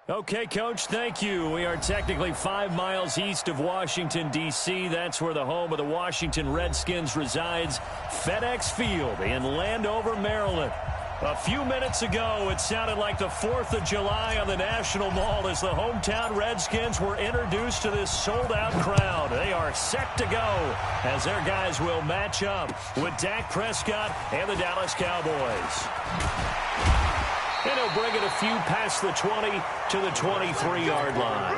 Okay, Coach, thank you. We are technically 5 miles east of Washington, D.C. That's where the home of the Washington Redskins resides, FedEx Field in Landover, Maryland. A few minutes ago, it sounded like the 4th of July on the National Mall as the hometown Redskins were introduced to this sold-out crowd. They are set to go as their guys will match up with Dak Prescott and the Dallas Cowboys. And he'll bring it a few past the 20 to the 23-yard line.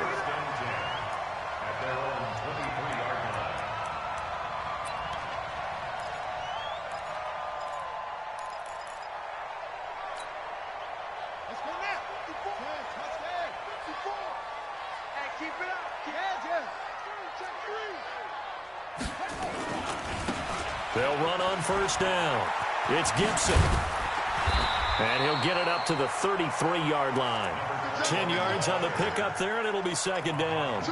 Let's go now. 54. Touchdown. 54. Hey, keep it up. Check 3. They'll run on first down. It's Gibson. And he'll get it up to the 33-yard line. 10 yards on the pickup there, and it'll be second down.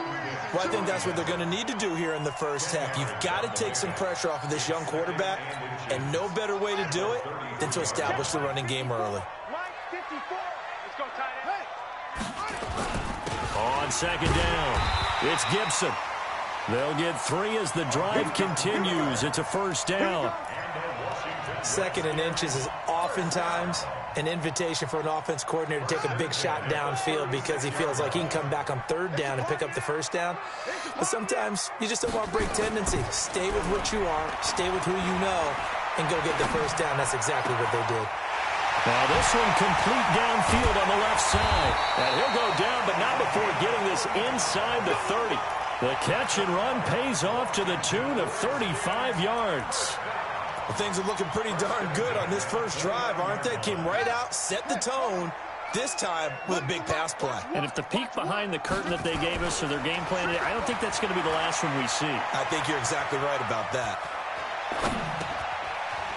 Well, I think that's what they're going to need to do here in the first half. You've got to take some pressure off of this young quarterback, and no better way to do it than to establish the running game early. Let's go, tight end. On second down, it's Gibson. They'll get 3 as the drive continues. It's a first down. Second and inches is oftentimes an invitation for an offense coordinator to take a big shot downfield because he feels like he can come back on third down and pick up the first down. But sometimes you just don't want to break tendency. Stay with what you are, stay with who you know, and go get the first down. That's exactly what they did. Now this one complete downfield on the left side. And he'll go down, but not before getting this inside the 30. The catch and run pays off to the tune of 35 yards. Well, things are looking pretty darn good on this first drive, aren't they? Came right out, set the tone, this time with a big pass play. And if the peek behind the curtain that they gave us or their game plan, I don't think that's going to be the last one we see. I think you're exactly right about that.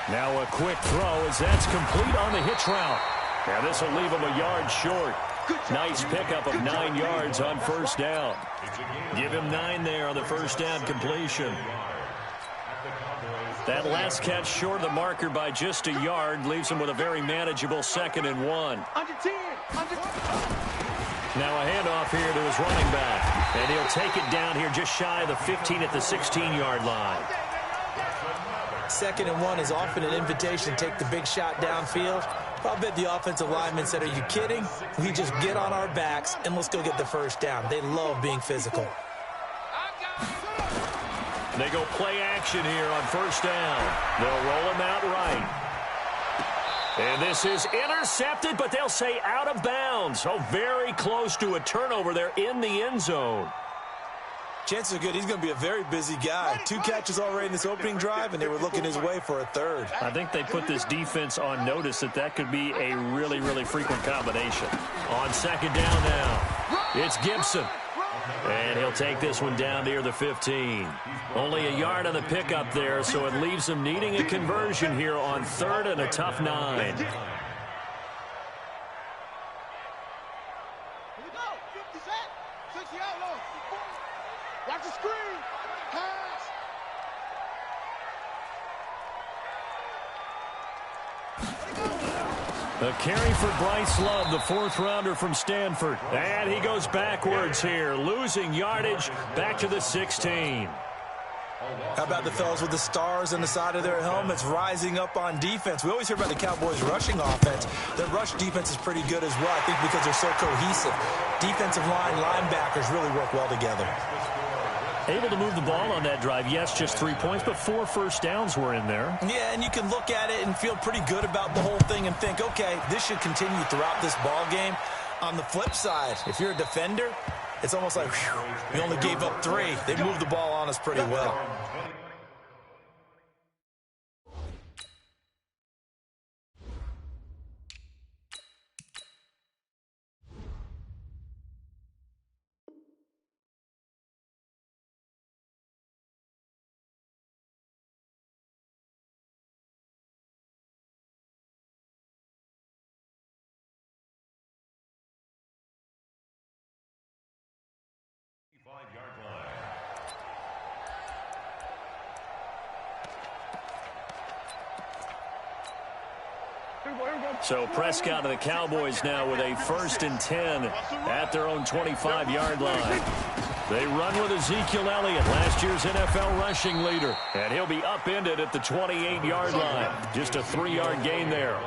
Now a quick throw as that's complete on the hitch route. Now this will leave him a yard short. Nice pickup of 9 yards on first down. Give him 9 there on the first down completion. That last catch short of the marker by just a yard leaves him with a very manageable 2nd and 1. Under 10. Now a handoff here to his running back. And he'll take it down here just shy of the 15 at the 16-yard line. 2nd and 1 is often an invitation to take the big shot downfield. I'll bet the offensive lineman said, are you kidding? We just get on our backs and let's go get the first down. They love being physical. They go play action here on first down. They'll roll him out right. And this is intercepted, but they'll say out of bounds. So very close to a turnover there in the end zone. Chances are good he's going to be a very busy guy. 2 catches already in this opening drive, and they were looking his way for a 3rd. I think they put this defense on notice that could be a really, really frequent combination. On second down now, it's Gibson. And he'll take this one down near the 15. Only a yard on the pickup there, so it leaves him needing a conversion here on 3rd and a tough 9. Watch the screen. Pass. A carry for Bryce Love, the 4th-rounder from Stanford. And he goes backwards here, losing yardage back to the 16. How about the fellas with the stars on the side of their helmets rising up on defense? We always hear about the Cowboys' rushing offense. Their rush defense is pretty good as well, I think, because they're so cohesive. Defensive line, linebackers really work well together. Able to move the ball on that drive. Yes, just 3 points, but 4 first downs were in there. Yeah, and you can look at it and feel pretty good about the whole thing and think, okay, this should continue throughout this ball game. On the flip side, if you're a defender, it's almost like, whew, we only gave up 3. They moved the ball on us pretty well. So Prescott and the Cowboys now with a 1st and 10 at their own 25-yard line. They run with Ezekiel Elliott, last year's NFL rushing leader. And he'll be upended at the 28-yard line. Just a 3-yard gain there.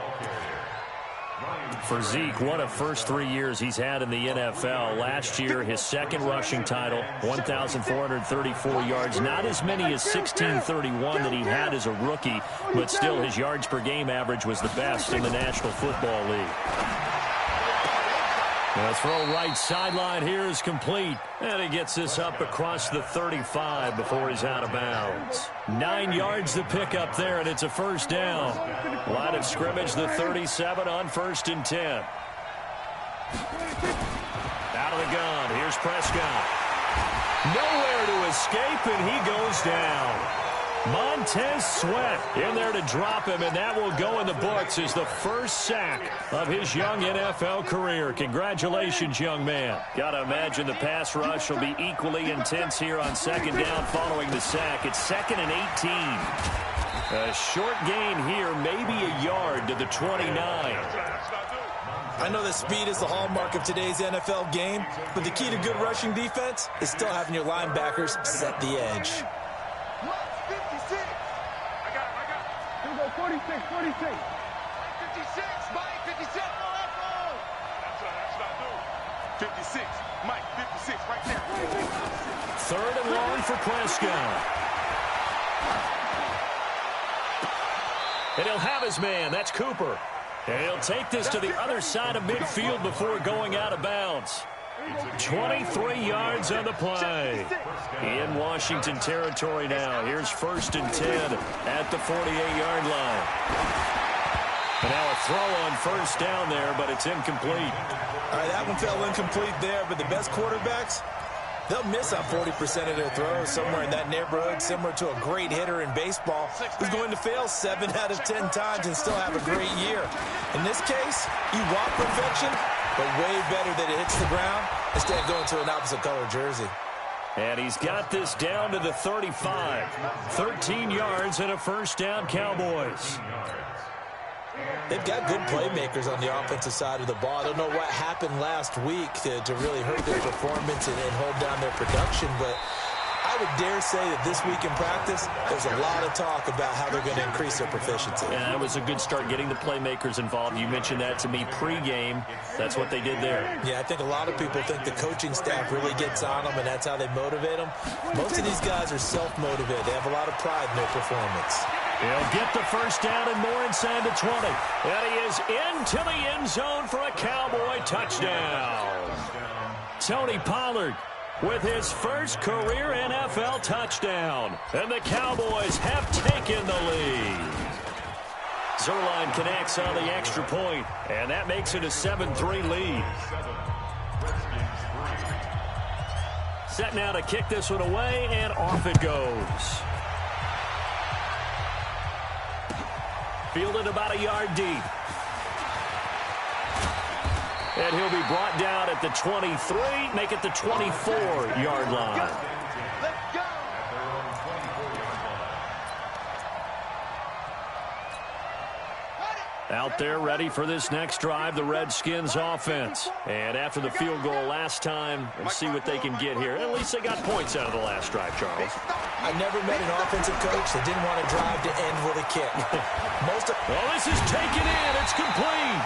For Zeke, what a first 3 years he's had in the NFL. Last year, his second rushing title, 1,434 yards. Not as many as 1,631 that he had as a rookie, but still his yards per game average was the best in the National Football League. The throw right sideline here is complete. And he gets this up across the 35 before he's out of bounds. 9 yards to pick up there, and it's a first down. Line of scrimmage, the 37 on 1st and 10. Out of the gun, here's Prescott. Nowhere to escape, and he goes down. Montez Sweat in there to drop him, and that will go in the books as the first sack of his young NFL career. Congratulations, young man. Got to imagine the pass rush will be equally intense here on 2nd down following the sack. It's 2nd and 18. A short gain here, maybe a yard to the 29. I know that speed is the hallmark of today's NFL game, but the key to good rushing defense is still having your linebackers set the edge. 46. 56, Mike, 57. That's not new. 56, Mike, 56, right there. 3rd and long for Prescott. And he'll have his man. That's Cooper. And he'll take this to the other side of midfield before going out of bounds. 23 yards on the play. In Washington territory now. Here's 1st and 10 at the 48-yard line. And now a throw on 1st down there, but it's incomplete. All right, that one fell incomplete there, but the best quarterbacks, they'll miss on 40% of their throws, somewhere in that neighborhood, similar to a great hitter in baseball who's going to fail 7 out of 10 times and still have a great year. In this case, you want perfection, but way better that it hits the ground instead of going to an opposite color jersey. And he's got this down to the 35. 13 yards and a first down, Cowboys. They've got good playmakers on the offensive side of the ball. I don't know what happened last week to really hurt their performance and hold down their production, but I would dare say that this week in practice, there's a lot of talk about how they're going to increase their proficiency. Yeah, that was a good start getting the playmakers involved. You mentioned that to me pregame. That's what they did there. Yeah, I think a lot of people think the coaching staff really gets on them, and that's how they motivate them. Most of these guys are self-motivated. They have a lot of pride in their performance. He'll get the first down and more inside the 20. And he is into the end zone for a Cowboy touchdown. Tony Pollard with his first career NFL touchdown. And the Cowboys have taken the lead. Zerline connects on the extra point, and that makes it a 7-3 lead. Set now to kick this one away, and off it goes. Fielded about a yard deep. And he'll be brought down at the 23, make it the 24-yard line. Let's go. Out there ready for this next drive, the Redskins offense. And after the field goal last time, we'll see what they can get here. At least they got points out of the last drive, Charles. I never met an offensive coach that didn't want to drive to end with a kick. Well, this is taken in. It's complete.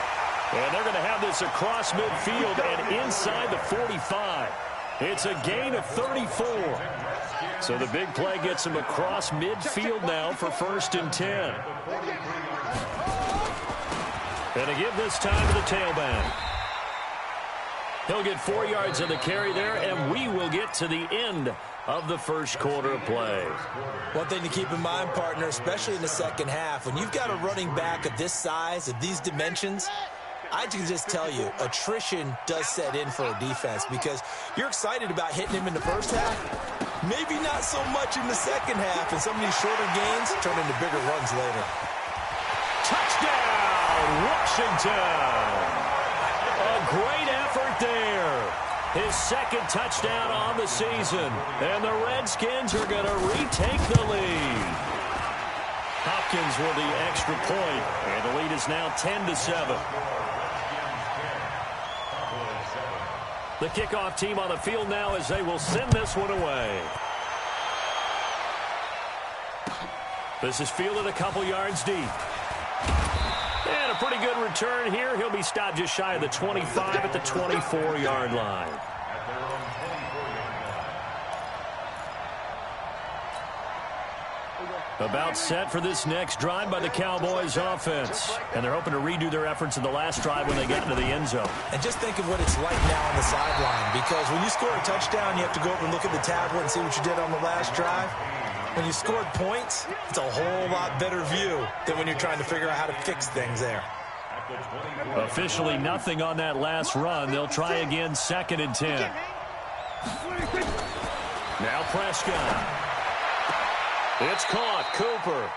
And they're going to have this across midfield and inside the 45. It's a gain of 34. So the big play gets him across midfield now for 1st and 10. And to give this time to the tailback. He'll get 4 yards on the carry there, and we will get to the end of the first quarter of play. One thing to keep in mind, partner, especially in the second half, when you've got a running back of this size, of these dimensions, I can just tell you, attrition does set in for a defense because you're excited about hitting him in the first half, maybe not so much in the second half, and some of these shorter gains turn into bigger runs later. Touchdown, Washington! A great effort there. His second touchdown on the season. And the Redskins are going to retake the lead. Hopkins with the extra point, and the lead is now 10-7. The kickoff team on the field now as they will send this one away. This is fielded a couple yards deep. And a pretty good return here. He'll be stopped just shy of the 25 at the 24-yard line. About set for this next drive by the Cowboys offense. And they're hoping to redo their efforts in the last drive when they got into the end zone. And just think of what it's like now on the sideline, because when you score a touchdown, you have to go over and look at the tablet and see what you did on the last drive. When you scored points, it's a whole lot better view than when you're trying to figure out how to fix things there. Officially nothing on that last run. They'll try again, 2nd and 10. Now Prescott. It's caught, Cooper.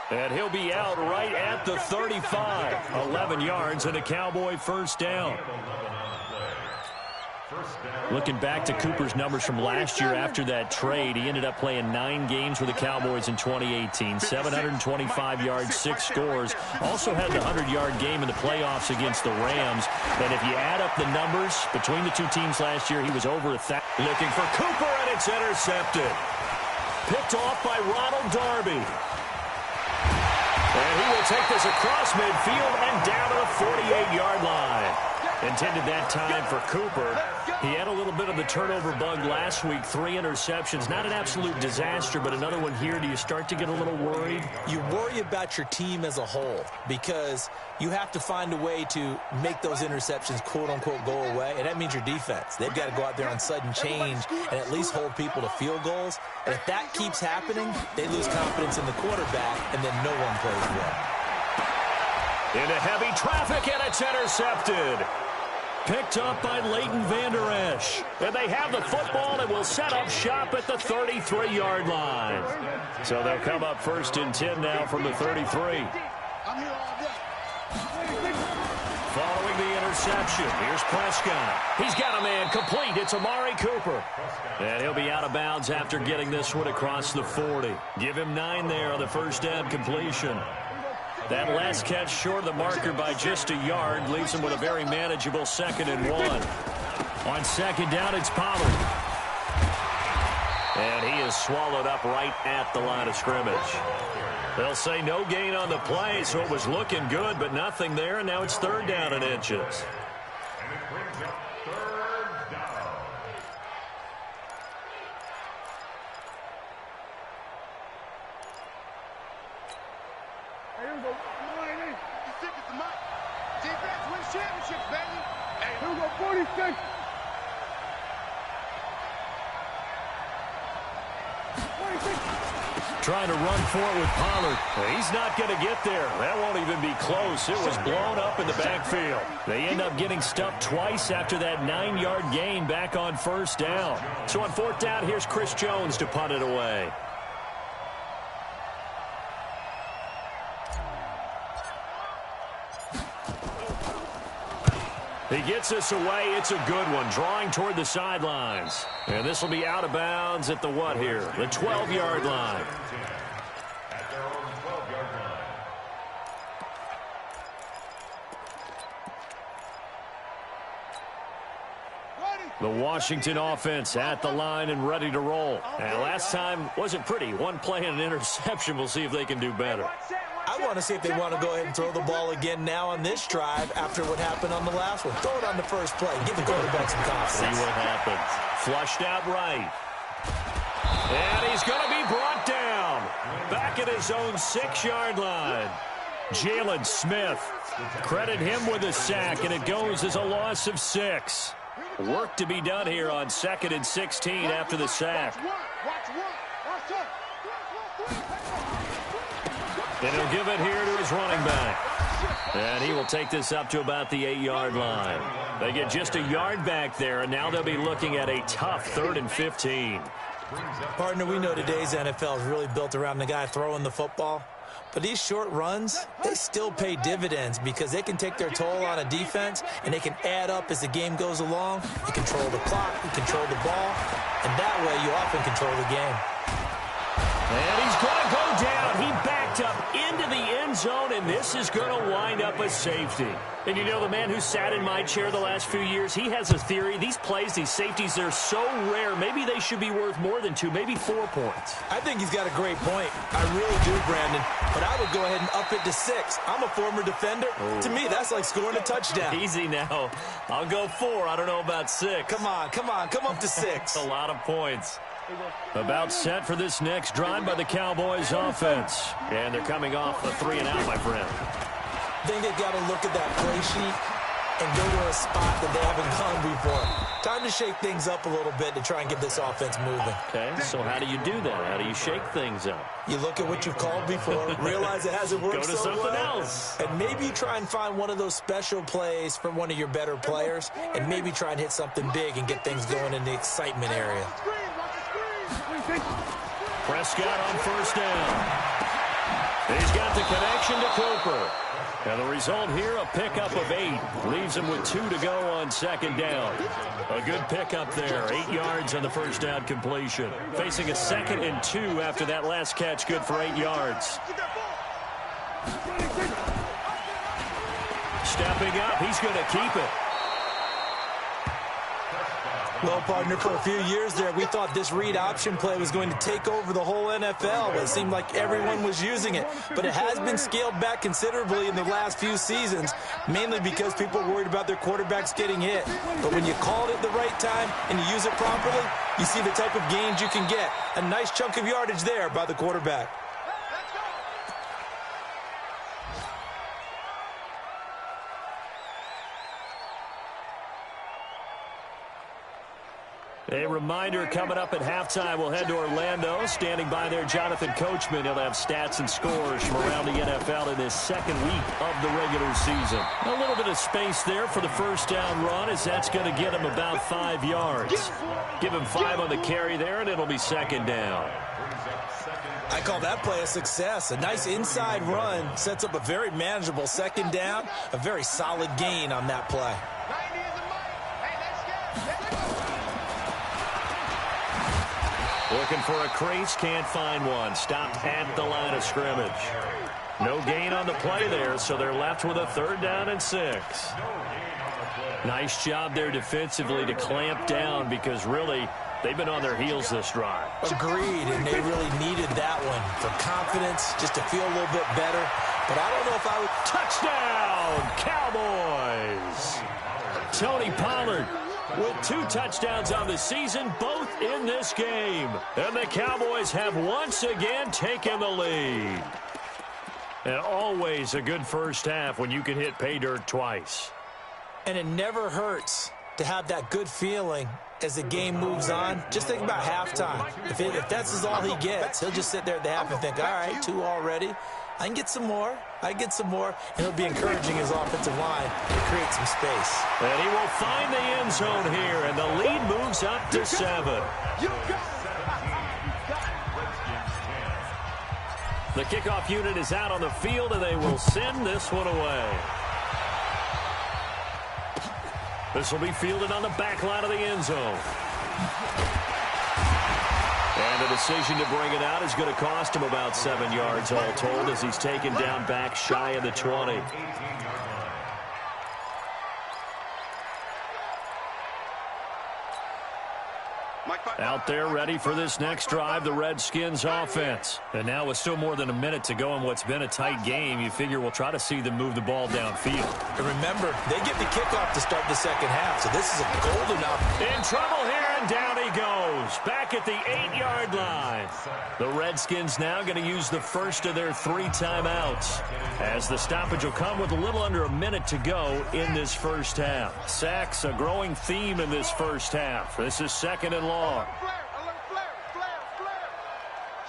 And he'll be out right at the 35. 11 yards and a Cowboy first down. Looking back to Cooper's numbers from last year after that trade, he ended up playing 9 games with the Cowboys in 2018. 725 yards, 6 scores. Also had the 100-yard game in the playoffs against the Rams. And if you add up the numbers between the two teams last year, he was over 1,000. Looking for Cooper, and it's intercepted. Picked off by Ronald Darby. And he will take this across midfield and down to the 48-yard line. Intended that time for Cooper. He had a little bit of the turnover bug last week. 3 interceptions. Not an absolute disaster, but another one here. Do you start to get a little worried? You worry about your team as a whole because you have to find a way to make those interceptions, quote-unquote, go away, and that means your defense. They've got to go out there on sudden change and at least hold people to field goals. And if that keeps happening, they lose confidence in the quarterback, and then no one plays well. Into heavy traffic, and it's intercepted. Picked up by Leighton Vander Esch. And they have the football and will set up shop at the 33-yard line. So they'll come up 1st and 10 now from the 33. Following the interception, here's Prescott. He's got a man complete. It's Amari Cooper. And he'll be out of bounds after getting this one across the 40. Give him 9 there on the first down completion. That last catch short of the marker by just a yard leaves him with a very manageable 2nd and 1. On 2nd down, it's Pollard. And he is swallowed up right at the line of scrimmage. They'll say no gain on the play, so it was looking good, but nothing there, and now it's 3rd down and inches. Trying to run for it with Pollard. He's not going to get there. That won't even be close. It was blown up in the backfield. They end up getting stuffed twice after that 9-yard gain back on 1st down. So on 4th down, here's Chris Jones to punt it away. He gets this away. It's a good one, drawing toward the sidelines. And this will be out of bounds at the what here? The 12-yard line. The Washington offense at the line and ready to roll. And last time wasn't pretty. One play and an interception. We'll see if they can do better. I want to see if they want to go ahead and throw the ball again now on this drive after what happened on the last one. Throw it on the first play. Give the quarterback some confidence. See what happens. Flushed out right. And he's going to be brought down. Back at his own 6-yard line. Jalen Smith. Credit him with a sack, and it goes as a loss of 6. Work to be done here on 2nd and 16 after the sack. And he'll give it here to his running back. And he will take this up to about the 8-yard line. They get just a yard back there, and now they'll be looking at a tough 3rd and 15. Partner, we know today's NFL is really built around the guy throwing the football. But these short runs, they still pay dividends because they can take their toll on a defense, and they can add up as the game goes along. You control the clock, you control the ball, and that way you often control the game. And he's going to go down. He backed up into the end zone, and this is going to wind up a safety. And you know, the man who sat in my chair the last few years, he has a theory. These plays, these safeties, they're so rare. Maybe they should be worth more than 2, maybe 4 points. I think he's got a great point. I really do, Brandon. But I would go ahead and up it to 6. I'm a former defender. Oh. To me, that's like scoring a touchdown. Easy now. I'll go 4. I don't know about 6. Come on. Come up to 6. A lot of points. About set for this next drive by the Cowboys offense. And they're coming off a 3-and-out, my friend. I think they've got to look at that play sheet and go to a spot that they haven't gone before. Time to shake things up a little bit to try and get this offense moving. Okay, so how do you do that? How do you shake things up? You look at what you've called before, realize it hasn't worked so well. Go to something else. And maybe you try and find one of those special plays from one of your better players, and maybe try and hit something big and get things going in the excitement area. Prescott on first down. He's got the connection to Cooper. And the result here, a pickup of 8. Leaves him with 2 to go on second down. A good pickup there. 8 yards on the first down completion. Facing a 2nd and 2 after that last catch. Good for 8 yards. Stepping up, he's going to keep it. Well, partner, for a few years there, we thought this read option play was going to take over the whole NFL. It seemed like everyone was using it. But it has been scaled back considerably in the last few seasons, mainly because people are worried about their quarterbacks getting hit. But when you call it at the right time and you use it properly, you see the type of gains you can get. A nice chunk of yardage there by the quarterback. A reminder coming up at halftime, we'll head to Orlando. Standing by there, Jonathan Coachman. He'll have stats and scores from around the NFL in this second week of the regular season. A little bit of space there for the first down run, as that's going to get him about 5 yards. Give him 5 on the carry there, and it'll be second down. I call that play a success. A nice inside run sets up a very manageable second down. A very solid gain on that play. Looking for a crease, can't find one. Stopped at the line of scrimmage. No gain on the play there, so they're left with a 3rd down and 6. Nice job there defensively to clamp down, because really they've been on their heels this drive. Agreed, and they really needed that one for confidence, just to feel a little bit better. But I don't know if I would... Touchdown, Cowboys! Tony Pollard with 2 touchdowns on the season, both in this game. And the Cowboys have once again taken the lead. And always a good first half when you can hit pay dirt twice. And it never hurts to have that good feeling as the game moves on. Just think about halftime. If that's all he gets, he'll just sit there at the half and think, all right, 2 already. I can get some more. And he'll be encouraging his offensive line to create some space. And he will find the end zone here, and the lead moves up to 7. The kickoff unit is out on the field, and they will send this one away. This will be fielded on the back line of the end zone. And the decision to bring it out is going to cost him about 7 yards all told, as he's taken down back shy of the 20. Out there ready for this next drive, the Redskins offense. And now with still more than a minute to go in what's been a tight game, you figure we'll try to see them move the ball downfield. And remember, they get the kickoff to start the second half, so this is a golden opportunity. In trouble here, and down he goes. Back at the 8-yard line. The Redskins now going to use the first of their 3 timeouts, as the stoppage will come with a little under a minute to go in this first half. Sacks, a growing theme in this first half. This is 2nd and long.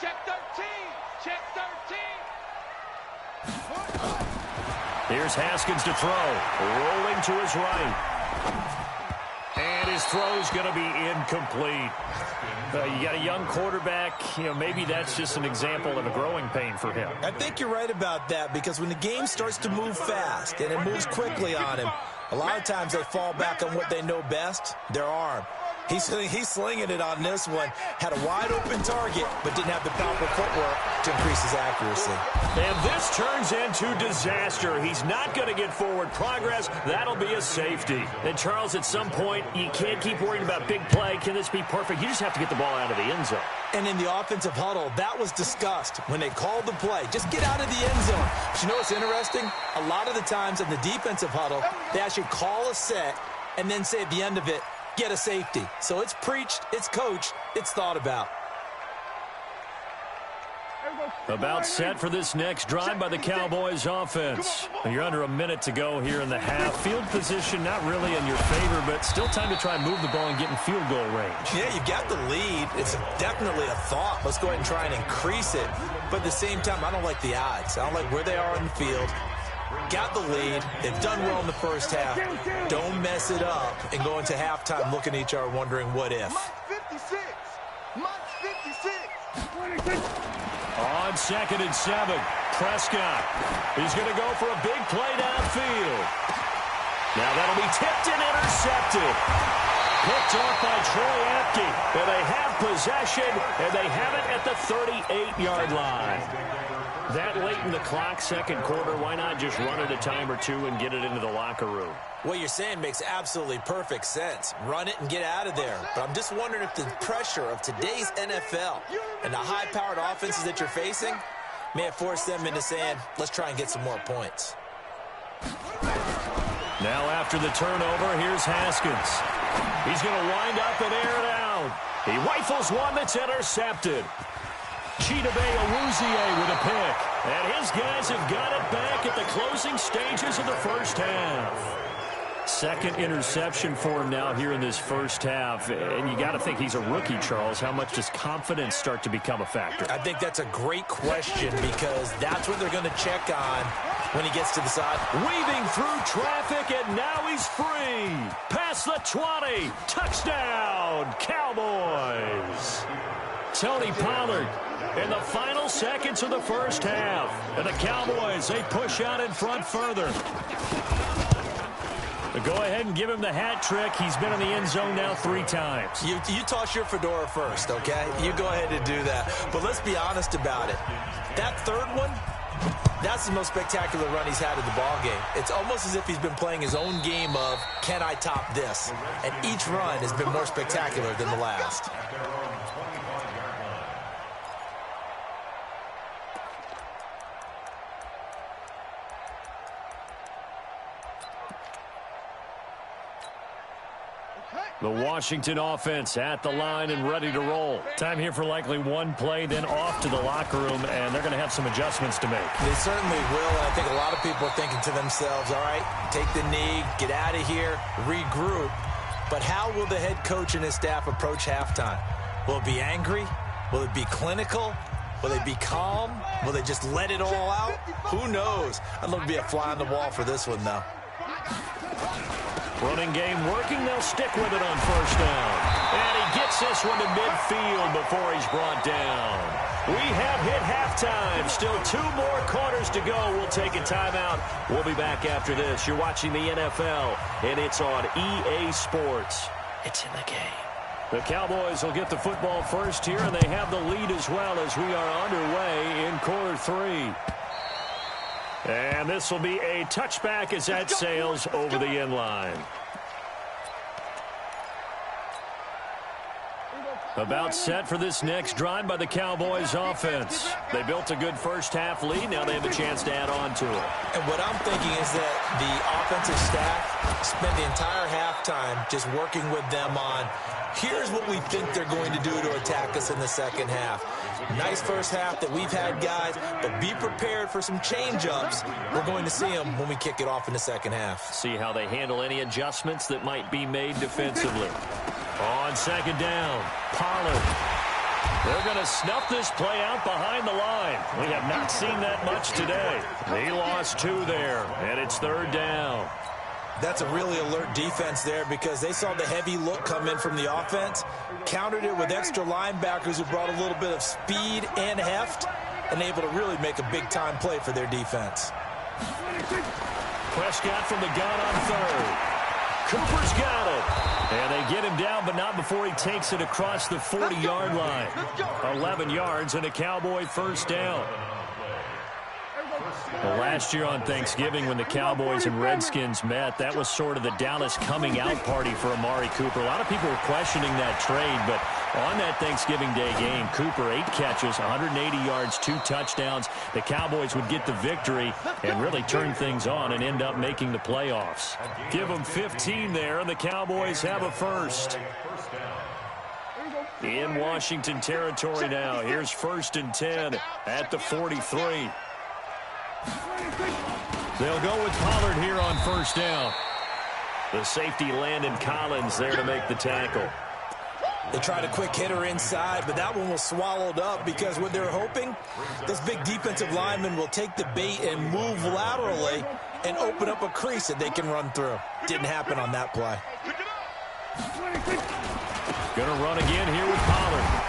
Check 13. Check 13. Here's Haskins to throw. Rolling to his right. And his throw's going to be incomplete. You got a young quarterback. Maybe that's just an example of a growing pain for him. I think you're right about that, because when the game starts to move fast and it moves quickly on him, a lot of times they fall back on what they know best, their arm. He's slinging it on this one. Had a wide-open target, but didn't have the proper footwork to increase his accuracy. And this turns into disaster. He's not going to get forward progress. That'll be a safety. And, Charles, at some point, you can't keep worrying about big play. Can this be perfect? You just have to get the ball out of the end zone. And in the offensive huddle, that was discussed when they called the play. Just get out of the end zone. But you know what's interesting? A lot of the times in the defensive huddle, they actually call a set and then say at the end of it, get a safety. So it's preached, it's coached, it's thought about. About set for this next drive by the Cowboys offense. You're under a minute to go here in the half. Field position not really in your favor, but still time to try and move the ball and get in field goal range. Yeah, you've got the lead. It's definitely a thought. Let's go ahead and try and increase it. But at the same time, I don't like the odds. I don't like where they are on the field. Got the lead. They've done well in the first half. Don't mess it up and go into halftime looking at each other wondering what if. On 2nd and 7, Prescott. He's going to go for a big play downfield. Now that'll be tipped and intercepted. Picked off by Troy Apke. And they have possession, and they have it at the 38-yard line. That late in the clock, second quarter, why not just run it a time or two and get it into the locker room? What you're saying makes absolutely perfect sense. Run it and get out of there. But I'm just wondering if the pressure of today's NFL and the high-powered offenses that you're facing may have forced them into saying, let's try and get some more points. Now after the turnover, here's Haskins. He's going to wind up and air it out. He rifles one that's intercepted. Chidobe Awuzie with a pick. And his guys have got it back at the closing stages of the first half. Second interception for him now here in this first half. And you got to think he's a rookie, Charles. How much does confidence start to become a factor? I think that's a great question because that's what they're going to check on when he gets to the side. Weaving through traffic, and now he's free. Past the 20. Touchdown, Cowboys. Tony Pollard in the final seconds of the first half. And the Cowboys, they push out in front further. Go ahead and give him the hat trick. He's been in the end zone now 3 times. You toss your fedora first, okay? You go ahead and do that. But let's be honest about it. That third one, that's the most spectacular run he's had in the ballgame. It's almost as if he's been playing his own game of, can I top this? And each run has been more spectacular than the last. The Washington offense at the line and ready to roll. Time here for likely one play, then off to the locker room, and they're going to have some adjustments to make. They certainly will, and I think a lot of people are thinking to themselves, all right, take the knee, get out of here, regroup. But how will the head coach and his staff approach halftime? Will it be angry? Will it be clinical? Will they be calm? Will they just let it all out? Who knows? I'd love to be a fly on the wall for this one, though. Running game working. They'll stick with it on first down. And he gets this one to midfield before he's brought down. We have hit halftime. Still 2 more quarters to go. We'll take a timeout. We'll be back after this. You're watching the NFL, and it's on EA Sports. It's in the game. The Cowboys will get the football first here, and they have the lead as well as we are underway in quarter 3. And this will be a touchback as that sails over the end line. About set for this next drive by the Cowboys offense. They built a good first half lead. Now they have a chance to add on to it. And what I'm thinking is that the offensive staff spent the entire halftime just working with them on, here's what we think they're going to do to attack us in the second half. Nice first half that we've had, guys, but be prepared for some change-ups. We're going to see them when we kick it off in the second half. See how they handle any adjustments that might be made defensively. On second down, Pollard. They're going to snuff this play out behind the line. We have not seen that much today. He lost 2 there, and it's third down. That's a really alert defense there because they saw the heavy look come in from the offense, countered it with extra linebackers who brought a little bit of speed and heft, and able to really make a big-time play for their defense. Prescott from the gun on third. Cooper's got it. And they get him down, but not before he takes it across the 40-yard line. 11 yards and a Cowboy first down. Well, last year on Thanksgiving when the Cowboys and Redskins met, that was sort of the Dallas coming out party for Amari Cooper. A lot of people were questioning that trade, but on that Thanksgiving Day game, Cooper 8 catches, 180 yards, 2 touchdowns. The Cowboys would get the victory and really turn things on and end up making the playoffs. Give them 15 there, and the Cowboys have a first. In Washington territory now. Here's 1st and 10 at the 43. They'll go with Pollard here on first down. The safety Landon Collins there to make the tackle. They tried a quick hitter inside, but that one was swallowed up because what they're hoping, those big defensive linemen will take the bait and move laterally and open up a crease that they can run through. Didn't happen on that play. Gonna run again here with Pollard.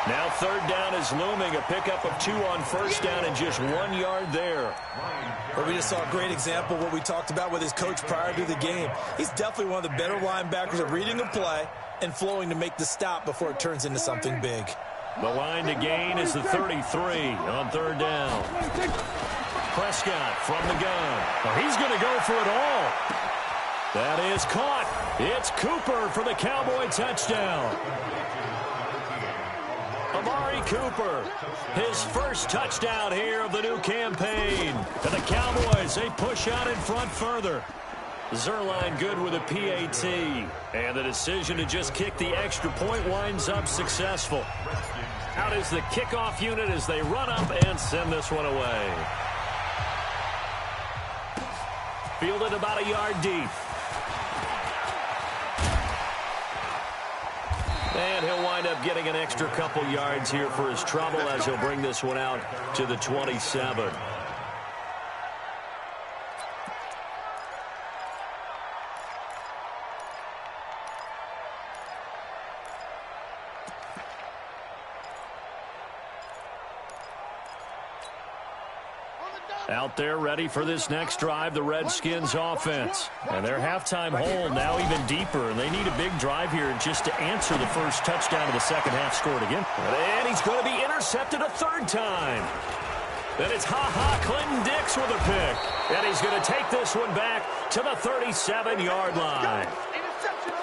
Now 3rd down is looming. A pickup of 2 on first down and just 1 yard there. Well, we just saw a great example of what we talked about with his coach prior to the game. He's definitely one of the better linebackers at reading the play and flowing to make the stop before it turns into something big. The line to gain is the 33 on 3rd down. Prescott from the gun. Oh, he's going to go for it all. That is caught. It's Cooper for the Cowboy touchdown. Amari Cooper, his first touchdown here of the new campaign. And the Cowboys, they push out in front further. Zerline good with a PAT. And the decision to just kick the extra point winds up successful. Out is the kickoff unit as they run up and send this one away. Fielded about a yard deep. And he'll wind up getting an extra couple yards here for his trouble as he'll bring this one out to the 27. Out there ready for this next drive, the Redskins offense. And their halftime hole now even deeper, and they need a big drive here just to answer the first touchdown of the second half scored again. And he's going to be intercepted a 3rd time. Then it's Clinton Dix with a pick. And he's going to take this one back to the 37-yard line.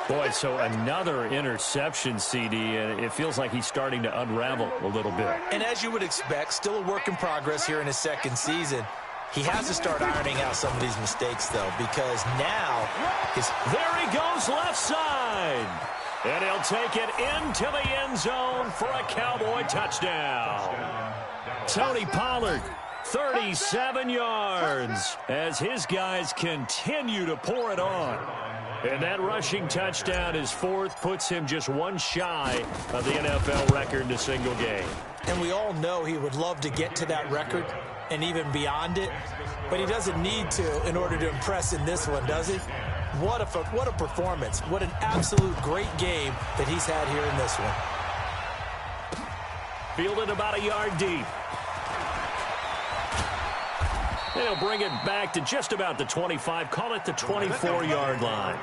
Boy, so another interception, CD, and it feels like he's starting to unravel a little bit. And as you would expect, still a work in progress here in his 2nd season. He has to start ironing out some of these mistakes, though, because now there he goes left side. And he'll take it into the end zone for a Cowboy touchdown. Tony Pollard, 37 yards, as his guys continue to pour it on. And that rushing touchdown is 4th, puts him just 1 shy of the NFL record in a single game. And we all know he would love to get to that record and even beyond it, but he doesn't need to in order to impress in this one, does he? What a performance. What an absolute great game that he's had here in this one. Fielded about a yard deep. They'll bring it back to just about the 25. Call it the 24-yard line.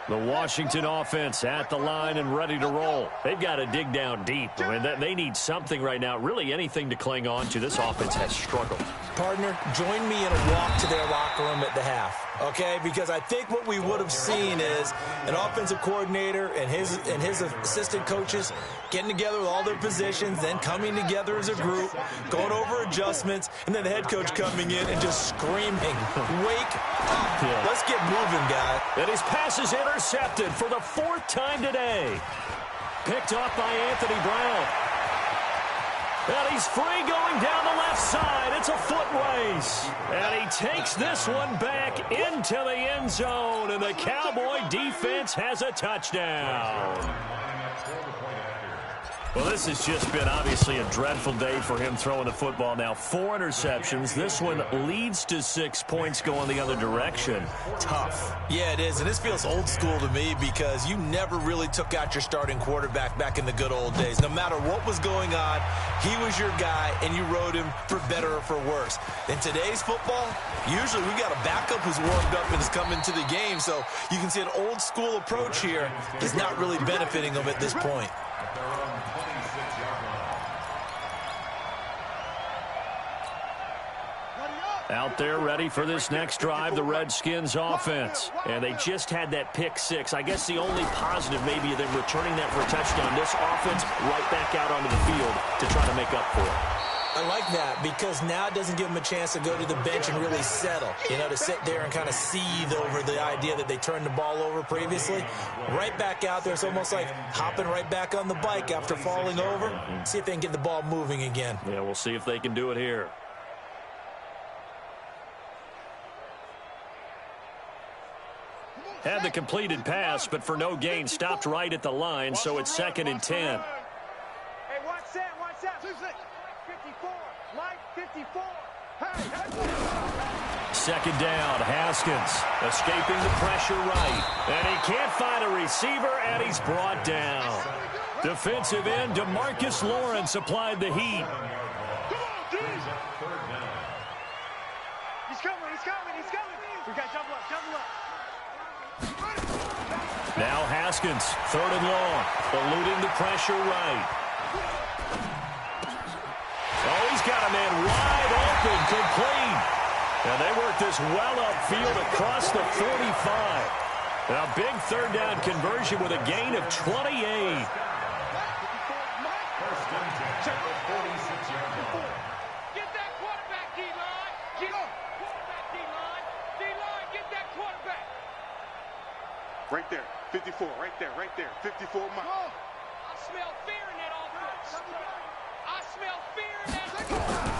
The Washington offense at the line and ready to roll. They've got to dig down deep. I mean, they need something right now, really anything to cling on to. This offense has struggled. Partner, join me in a walk to their locker room at the half, okay? Because I think what we would have seen is an offensive coordinator and his assistant coaches getting together with all their positions, then coming together as a group, going over adjustments, and then the head coach coming in and just screaming, "Wake up. Yeah. Let's get moving, guy." And his pass is intercepted for the 4th time today. Picked off by Anthony Brown. And he's free going down the left side. It's a foot race. And he takes this one back into the end zone. And the Cowboy defense has a touchdown. Well, this has just been obviously a dreadful day for him throwing the football. Now 4 interceptions. This one leads to 6 points going the other direction. Tough. Yeah, it is. And this feels old school to me because you never really took out your starting quarterback back in the good old days. No matter what was going on, he was your guy, and you rode him for better or for worse. In today's football, usually we got a backup who's warmed up and is coming to the game. So you can see an old school approach here is not really benefiting him at this point. Out there ready for this next drive, the Redskins offense. And they just had that pick 6. I guess the only positive maybe of them returning that for a touchdown. This offense right back out onto the field to try to make up for it. I like that because now it doesn't give them a chance to go to the bench and really settle. You know, to sit there and kind of seethe over the idea that they turned the ball over previously. Right back out there. It's almost like hopping right back on the bike after falling over. See if they can get the ball moving again. Yeah, we'll see if they can do it here. Had the completed pass, but for no gain, stopped right at the line, so it's 2nd and 10. Hey, watch that, watch that. 54, Mike, 54. Hey. 2nd down, Haskins escaping the pressure right. And he can't find a receiver, and he's brought down. Defensive end, DeMarcus Lawrence applied the heat. He's coming, he's coming, he's coming. We got double up, double up. Now Haskins, 3rd and long, eluding the pressure right. Oh, he's got a man wide open, complete. And they work this well upfield across the 45. A big 3rd down conversion with a gain of 28. Get that quarterback, D-line. Get quarterback, D-line. D-line, get that quarterback. Right there, 54, right there, 54 Mike. I smell fear in that offense. I smell fear in that offense.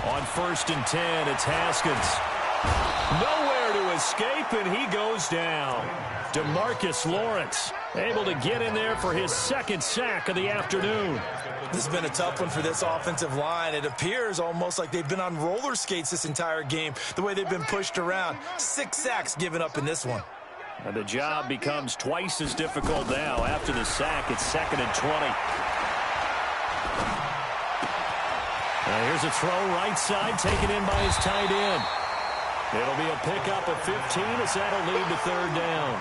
On 1st and 10, it's Haskins. Nowhere to escape, and he goes down. DeMarcus Lawrence able to get in there for his 2nd sack of the afternoon. This has been a tough one for this offensive line. It appears almost like they've been on roller skates this entire game, the way they've been pushed around. 6 sacks given up in this one. And the job becomes twice as difficult now. After the sack, it's 2nd and 20. Now here's a throw right side, taken in by his tight end. It'll be a pickup of 15 as that'll lead to 3rd down.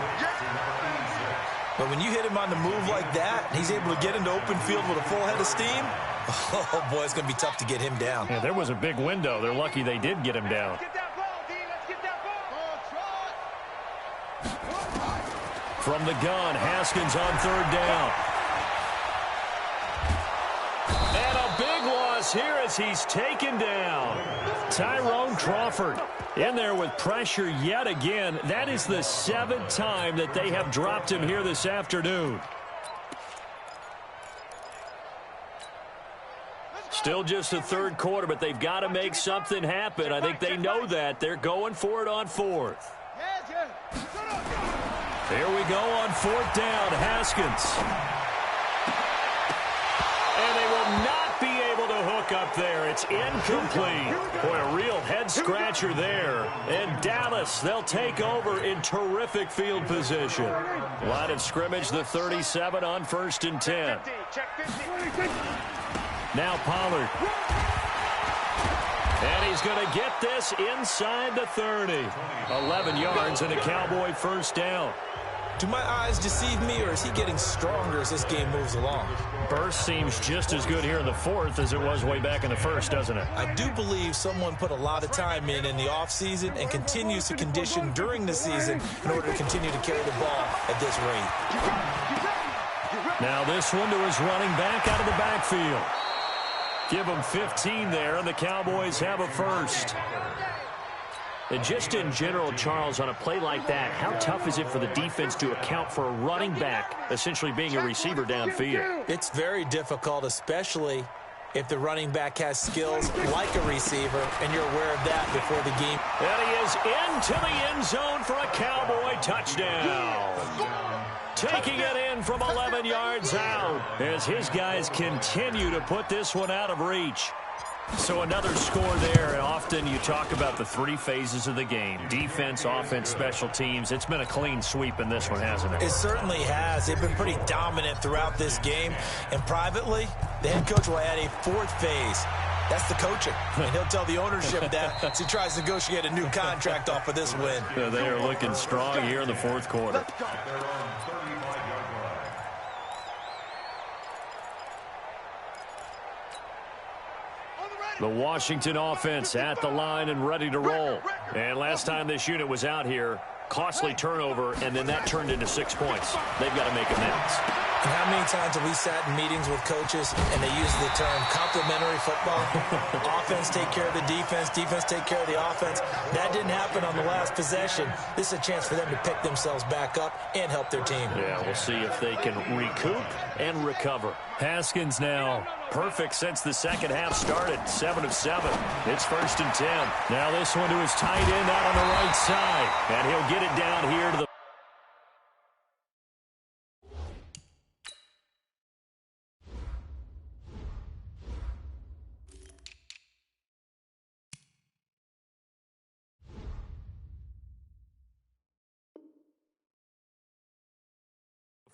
But when you hit him on the move like that, he's able to get into open field with a full head of steam, oh boy, it's going to be tough to get him down. Yeah, there was a big window. They're lucky they did get him down. Get that ball, D. Let's get that ball. From the gun, Haskins on 3rd down. And a big loss here as he's taken down. Tyrone Crawford in there with pressure yet again. That is the 7th time that they have dropped him here this afternoon. Still just the 3rd quarter, but they've got to make something happen. I think they know that. They're going for it on 4th. Here we go on 4th down, Haskins. And they will not be able to hook up there. It's incomplete. Boy, a real head-scratcher there. And Dallas, they'll take over in terrific field position. Line of scrimmage, the 37 on 1st and 10. Now Pollard. And he's going to get this inside the 30. 11 yards and a Cowboy 1st down. Do my eyes deceive me, or is he getting stronger as this game moves along? Burst seems just as good here in the 4th as it was way back in the 1st, doesn't it? I do believe someone put a lot of time in the offseason and continues to condition during the season in order to continue to carry the ball at this rate. Now this one to his running back out of the backfield. Give him 15 there, and the Cowboys have a 1st. And just in general, Charles, on a play like that, how tough is it for the defense to account for a running back essentially being a receiver downfield? It's very difficult, especially if the running back has skills like a receiver, and you're aware of that before the game. And he is into the end zone for a Cowboy touchdown. taking it in from 11 yards out as his guys continue to put this one out of reach. So another score there, and often you talk about the three phases of the game. Defense, offense, special teams. It's been a clean sweep in this one, hasn't it? It certainly has. They've been pretty dominant throughout this game. And privately, the head coach will add a fourth phase. That's the coaching. And he'll tell the ownership that as he tries to negotiate a new contract off of this win. They are looking strong here in the fourth quarter. The Washington offense at the line and ready to roll. And last time this unit was out here, costly turnover, and then that turned into 6 points. They've got to make amends. And how many times have we sat in meetings with coaches and they use the term complementary football? Offense take care of the defense, defense take care of the offense. That didn't happen on the last possession. This is a chance for them to pick themselves back up and help their team. Yeah, we'll see if they can recoup and recover. Haskins now perfect since the second half started. 7 of 7. It's 1st and 10. Now this one to his tight end out on the right side. And he'll get it down here to the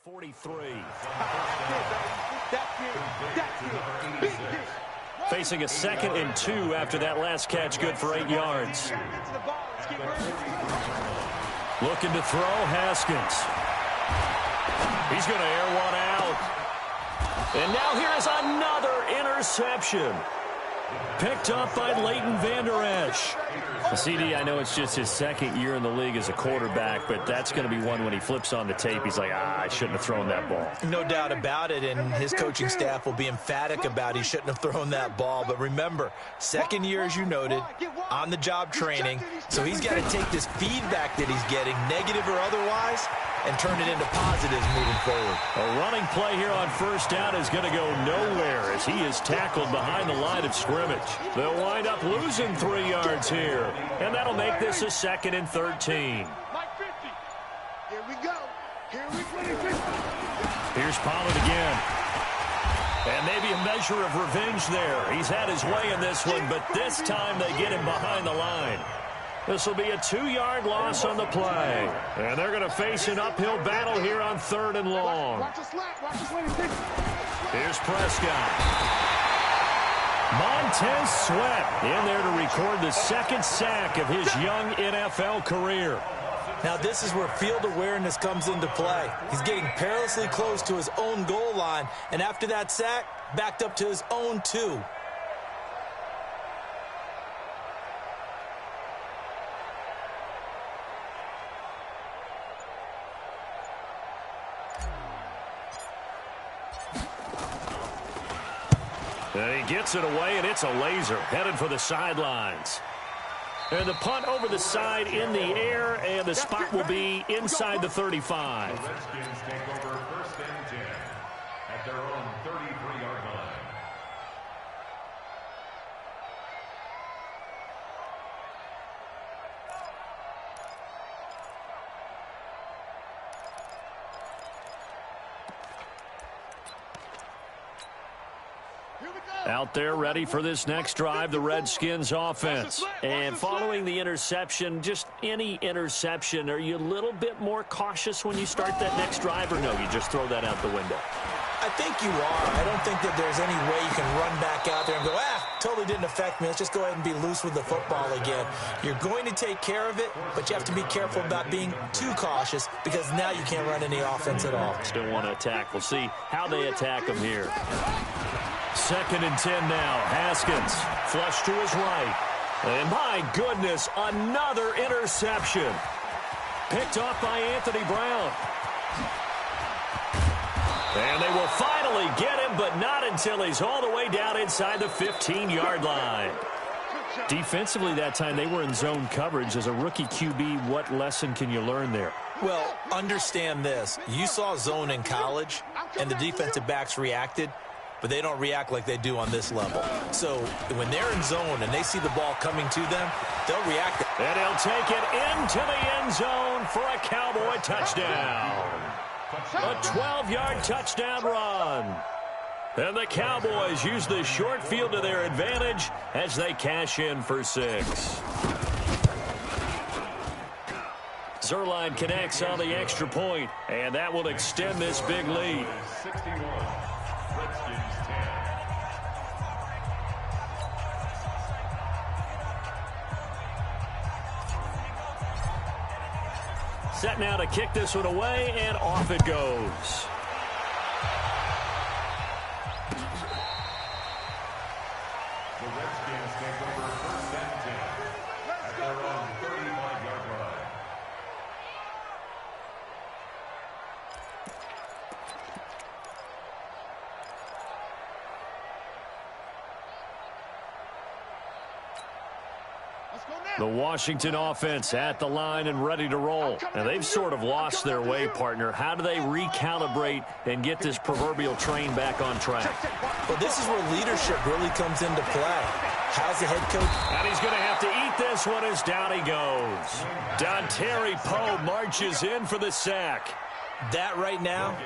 43. Facing a 2nd and 2 after that last catch, good for 8 yards. Looking to throw, Haskins. He's going to air one out. And now here is another interception. Picked up by Leighton Vander Esch. CD, I know it's just his 2nd year in the league as a quarterback, but that's going to be one when he flips on the tape. He's like, I shouldn't have thrown that ball. No doubt about it, and his coaching staff will be emphatic about he shouldn't have thrown that ball. But remember, 2nd year, as you noted, on-the-job training, so he's got to take this feedback that he's getting, negative or otherwise, and turn it into positives moving forward. A running play here on 1st down is going to go nowhere as he is tackled behind the line of scrimmage. They'll wind up losing 3 yards here, and that'll make this a 2nd and 13. Here we go. Here we go. Here's Pollard again. And maybe a measure of revenge there. He's had his way in this one, but this time they get him behind the line. This will be a 2-yard loss on the play. And they're going to face an uphill battle here on 3rd and long. Here's Prescott. Montez Sweat in there to record the 2nd sack of his young NFL career. Now this is where field awareness comes into play. He's getting perilously close to his own goal line, and after that sack, backed up to his own 2. And he gets it away, and it's a laser headed for the sidelines. And the punt over the side in the air, and the spot will be inside the 35. The Redskins take over 1st and 10 at their own 33-yard line. Out there ready for this next drive, the Redskins offense. And following the interception, just any interception, are you a little bit more cautious when you start that next drive, or no, you just throw that out the window? I think you are. I don't think that there's any way you can run back out there and go, totally didn't affect me. Let's just go ahead and be loose with the football again. You're going to take care of it, but you have to be careful about being too cautious because now you can't run any offense at all. Still want to attack. We'll see how they attack them here. 2nd and 10 now. Haskins flush to his right. And my goodness, another interception. Picked off by Anthony Brown. And they will finally get him, but not until he's all the way down inside the 15-yard line. Defensively that time, they were in zone coverage. As a rookie QB, what lesson can you learn there? Well, understand this. You saw zone in college, and the defensive backs reacted, but they don't react like they do on this level. So when they're in zone and they see the ball coming to them, they'll react. And he'll take it into the end zone for a Cowboy touchdown. A 12-yard touchdown run. And the Cowboys use the short field to their advantage as they cash in for 6. Zerline connects on the extra point, and that will extend this big lead. 61, Redskins 10. Set now to kick this one away, and off it goes. The Redskins take over first and 10 at their own 35-yard line. The Washington offense at the line and ready to roll. And they've sort of lost their way, partner. How do they recalibrate and get this proverbial train back on track? Well, this is where leadership really comes into play. How's the head coach? And he's going to have to eat this one as down he goes. Dontari Poe marches in for the sack. That right now,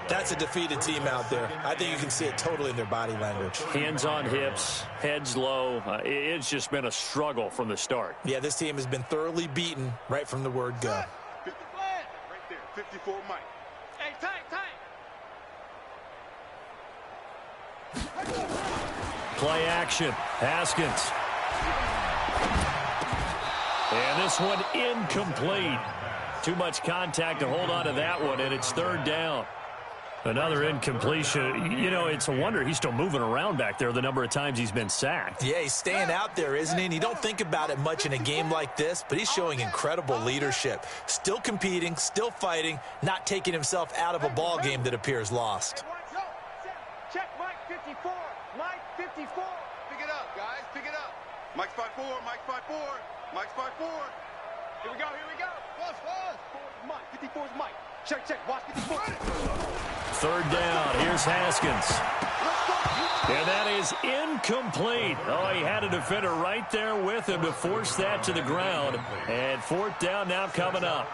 that's a defeated team out there. I think you can see it totally in their body language. Hands on hips, heads low. It's just been a struggle from the start. Yeah, this team has been thoroughly beaten right from the word go. Right there, 54 Mike. Hey, tight. Play action. Haskins. And this one incomplete. Too much contact to hold on to that one, and it's 3rd down. Another incompletion. You know, it's a wonder he's still moving around back there the number of times he's been sacked. Yeah, he's staying out there, isn't he? And you don't think about it much in a game like this, but he's showing incredible leadership. Still competing, still fighting, not taking himself out of a ball game that appears lost. Check Mike 54. Mike 54. Pick it up, guys. Pick it up. Mike's 5'4. Mike's 5'4. Mike's 5'4. Here we go. Mike. 54 is Mike. Check. Watch 54. 3rd down. Here's Haskins. And that is incomplete. Oh, he had a defender right there with him to force that to the ground. And 4th down now coming up.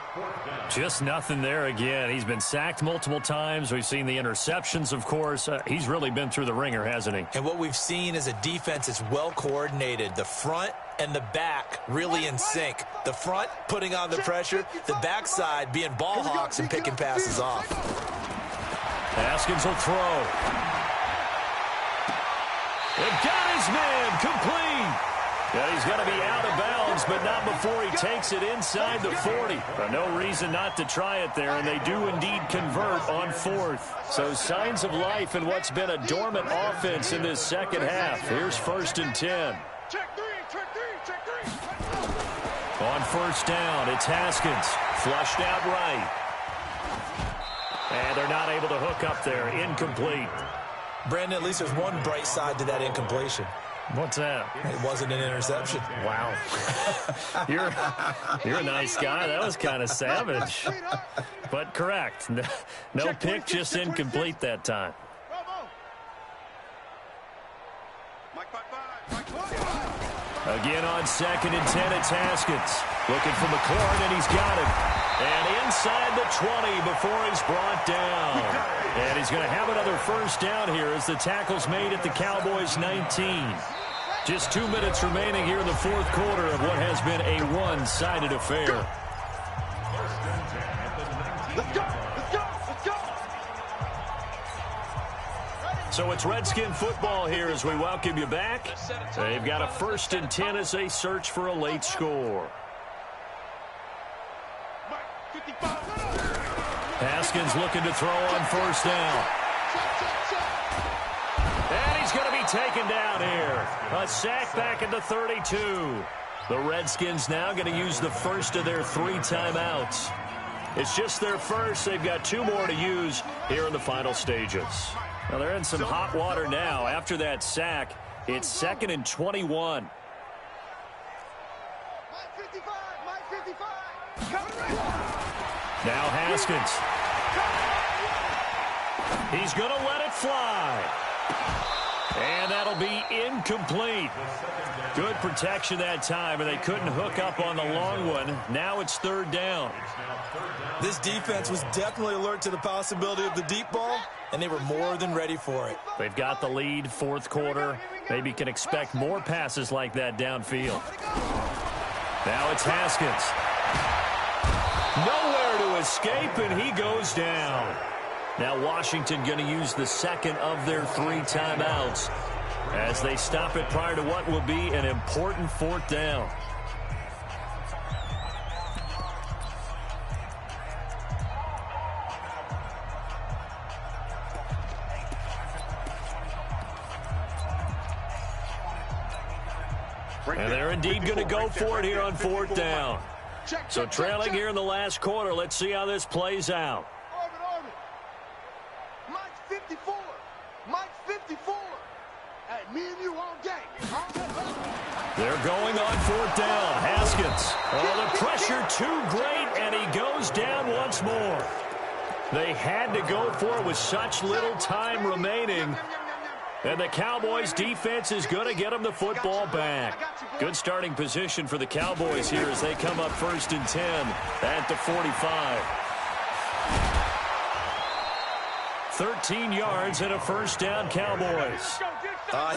Just nothing there again. He's been sacked multiple times. We've seen the interceptions, of course. He's really been through the ringer, hasn't he? And what we've seen is a defense that's well coordinated. The front and the back really in sync. The front putting on the pressure, the backside being ball hawks and picking passes off. Haskins will throw. They've got his man complete. Yeah, he's going to be out of bounds, but not before he takes it inside the 40. But no reason not to try it there, and they do indeed convert on 4th. So signs of life in what's been a dormant offense in this second half. Here's 1st and 10. Check three. On 1st down, it's Haskins. Flushed out right. And they're not able to hook up there. Incomplete. Brandon, at least there's one bright side to that incompletion. What's that? It wasn't an interception. Wow. You're a nice guy. That was kind of savage. But correct. No pick, just incomplete that time. Again on 2nd and 10, it's Haskins. Looking for McLaurin, and he's got him. And inside the 20 before he's brought down. And he's going to have another 1st down here as the tackle's made at the Cowboys 19. Just 2 minutes remaining here in the 4th quarter of what has been a one-sided affair. Let's go. So it's Redskin football here as we welcome you back. They've got a 1st and 10 as they search for a late score. Haskins looking to throw on 1st down. And he's going to be taken down here. A sack back at the 32. The Redskins now going to use the first of their 3 timeouts. It's just their first. They've got 2 more to use here in the final stages. Well, they're in some hot water now. After that sack, it's 2nd and 21. Mike 55. Now Haskins. He's going to let it fly. And that that'll be incomplete. Good protection that time, and they couldn't hook up on the long one. Now it's third down. This defense was definitely alert to the possibility of the deep ball, and they were more than ready for it. They've got the lead, fourth quarter. Maybe can expect more passes like that downfield. Now it's Haskins. Nowhere to escape, and he goes down. Now Washington going to use the second of their 3 timeouts as they stop it prior to what will be an important fourth down. And they're indeed going to go for it here on fourth down. So trailing here in the last quarter. Let's see how this plays out. Mike's 54. Mike's 54. Hey, me and you all day. They're going on fourth down. Haskins. Oh, the pressure too great, and he goes down once more. They had to go for it with such little time remaining. And the Cowboys defense is going to get them the football back. Good starting position for the Cowboys here as they come up first and 10 at the 45. 13 yards and a first down, Cowboys.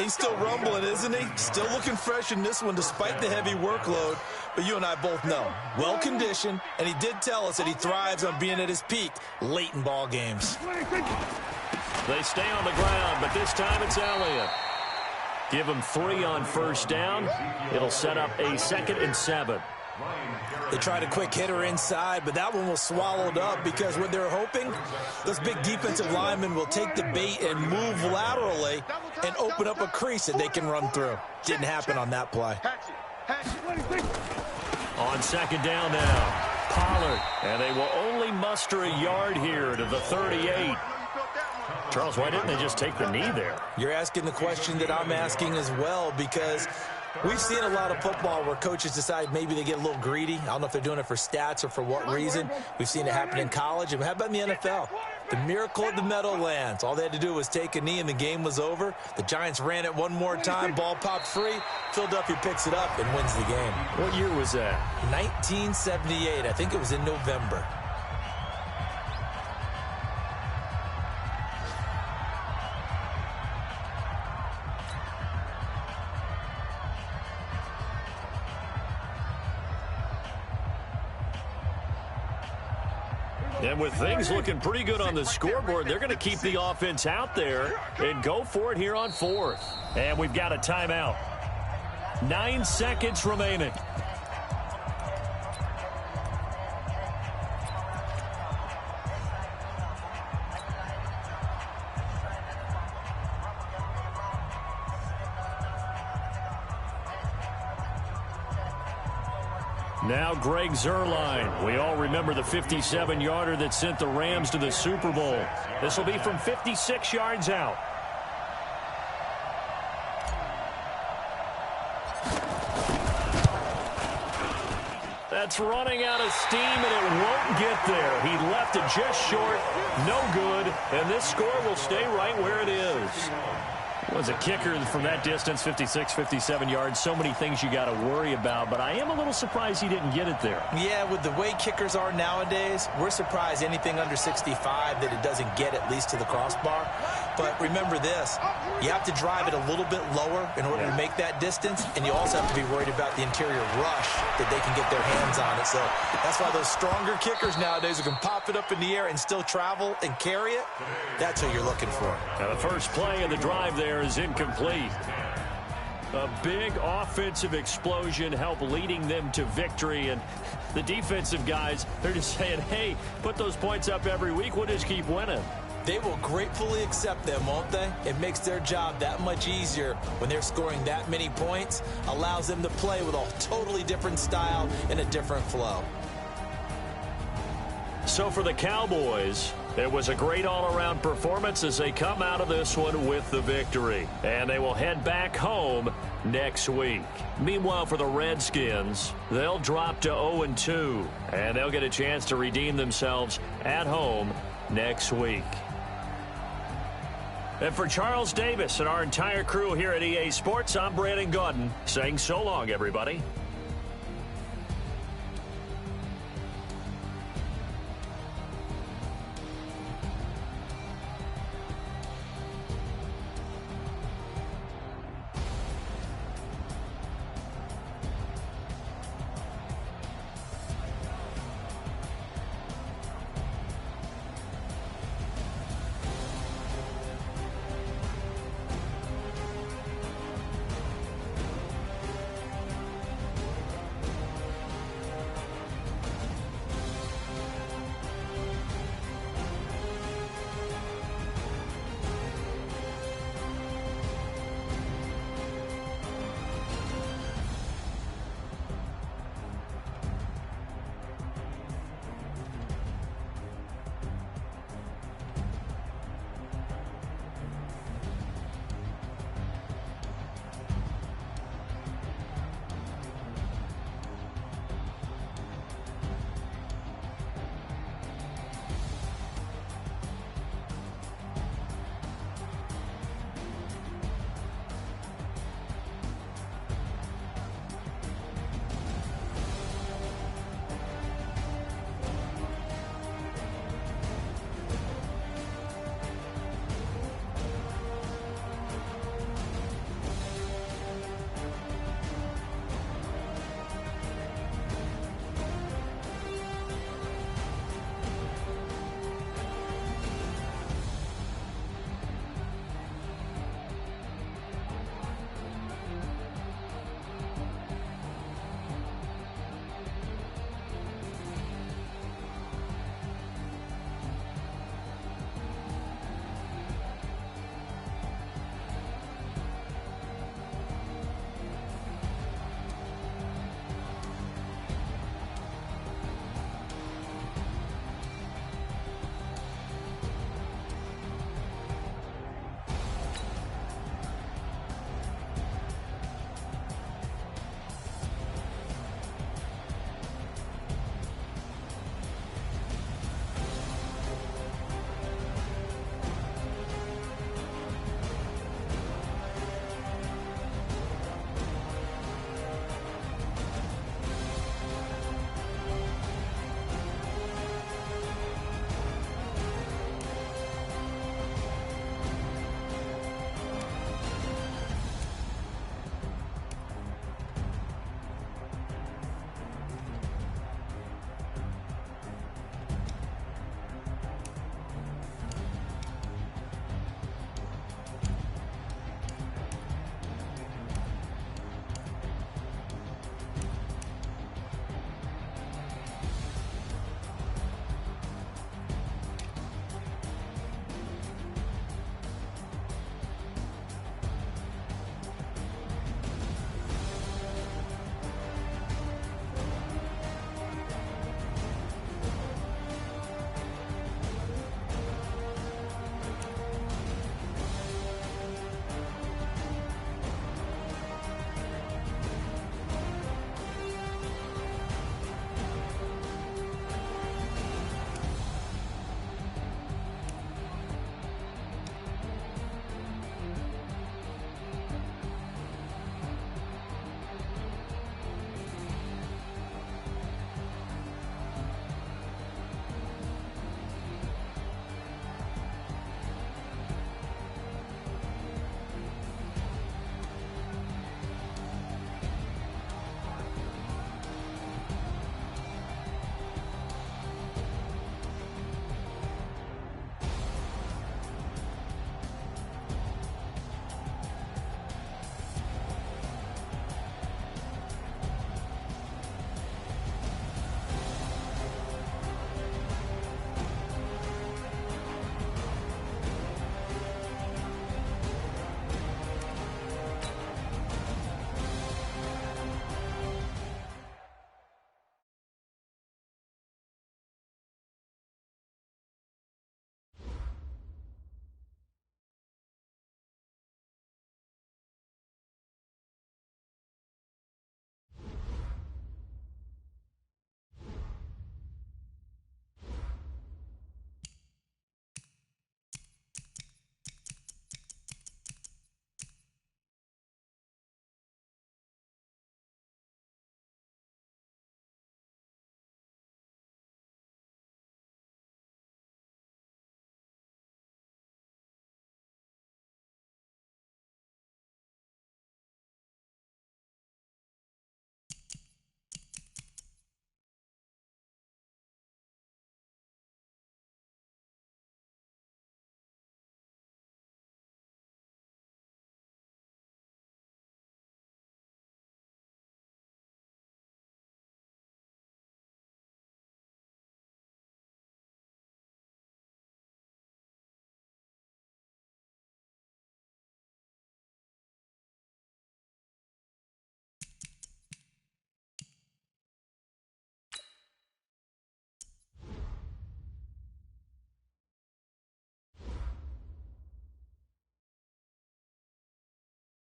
He's still rumbling, isn't he? Still looking fresh in this one despite the heavy workload. But you and I both know, well-conditioned, and he did tell us that he thrives on being at his peak late in ball games. They stay on the ground, but this time it's Elliott. Give him 3 on first down. It'll set up a 2nd and 7. They tried a quick hitter inside, but that one was swallowed up because what they're hoping, those big defensive linemen will take the bait and move laterally and open up a crease that they can run through. Didn't happen on that play. On second down now, Pollard, and they will only muster a yard here to the 38. Charles, why didn't they just take the knee there? You're asking the question that I'm asking as well, because we've seen a lot of football where coaches decide maybe they get a little greedy. I don't know if they're doing it for stats or for what reason. We've seen it happen in college. And how about in the NFL? The miracle of the Meadowlands. All they had to do was take a knee and the game was over. The Giants ran it one more time. Ball popped free. Philadelphia picks it up and wins the game. What year was that? 1978. I think it was in November. And with things looking pretty good on the scoreboard, they're going to keep the offense out there and go for it here on fourth. And we've got a timeout. 9 seconds remaining. Now Greg Zuerlein. We all remember the 57-yarder that sent the Rams to the Super Bowl. This will be from 56 yards out. That's running out of steam, and it won't get there. He left it just short. No good. And this score will stay right where it is. Was a kicker from that distance, 56, 57 yards. So many things you got to worry about, but I am a little surprised he didn't get it there. Yeah, with the way kickers are nowadays, we're surprised anything under 65 that it doesn't get at least to the crossbar. But remember this, you have to drive it a little bit lower in order to make that distance, and you also have to be worried about the interior rush that they can get their hands on it. So that's why those stronger kickers nowadays who can pop it up in the air and still travel and carry it, that's who you're looking for. Now the first play of the drive there is incomplete. A big offensive explosion helped leading them to victory, and the defensive guys, they're just saying, hey, put those points up every week, we'll just keep winning. They will gratefully accept them, won't they? It makes their job that much easier when they're scoring that many points, allows them to play with a totally different style and a different flow. So for the Cowboys, it was a great all-around performance as they come out of this one with the victory. And they will head back home next week. Meanwhile, for the Redskins, they'll drop to 0-2, and they'll get a chance to redeem themselves at home next week. And for Charles Davis and our entire crew here at EA Sports, I'm Brandon Gaudin saying so long, everybody.